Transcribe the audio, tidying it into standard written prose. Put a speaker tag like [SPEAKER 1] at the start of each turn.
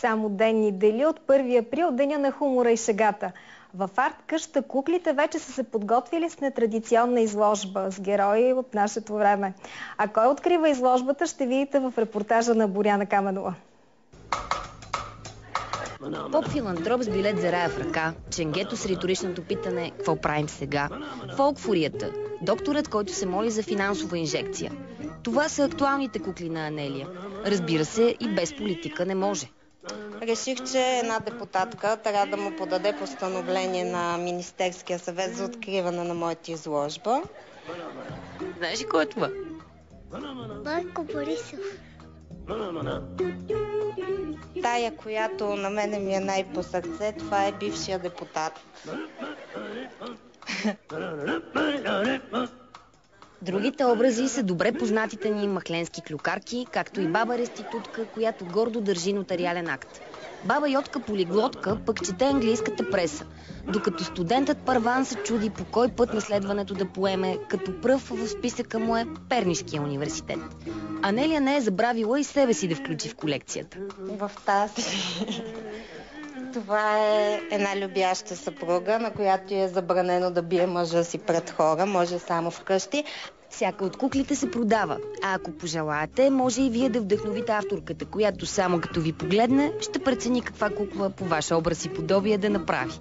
[SPEAKER 1] само денни дели от 1 април, деня на хумора и шегата. В арт къща куклите вече са се подготвили с нетрадиционна изложба с герои от нашето време. А кой открива изложбата, ще видите в репортажа на Боряна Каменова.
[SPEAKER 2] Поп-филантроп с билет за рая в ръка, ченгето с риторичното питане «Какво правим сега?», фолк-фурията, докторът, който се моли за финансова инжекция. Това са актуалните кукли на Анелия. Разбира се, и без политика не може.
[SPEAKER 3] Реших, че една депутатка трябва да му подаде постановление на Министерския съвет за откриване на моята изложба.
[SPEAKER 2] Знаеш ли кой е това?
[SPEAKER 4] Бойко Борисов.
[SPEAKER 3] Тая, която на мене ми е най-по сърце, това е бившия депутат.
[SPEAKER 2] Другите образи са добре познатите ни махленски клюкарки, както и баба реститутка, която гордо държи нотариален акт. Баба Йотка полиглотка пък чете английската преса, докато студентът Първан се чуди по кой път наследването да поеме, като пръв в списъка му е Пернишкия университет. Анелия не е забравила и себе си да включи в колекцията.
[SPEAKER 3] В тази. Това е една любяща съпруга, на която е забранено да бие мъжа си пред хора, може само вкъщи.
[SPEAKER 2] Всяка от куклите се продава, а ако пожелаете, може и вие да вдъхновите авторката, която само като ви погледне, ще прецени каква кукла по ваш образ и подобие да направи.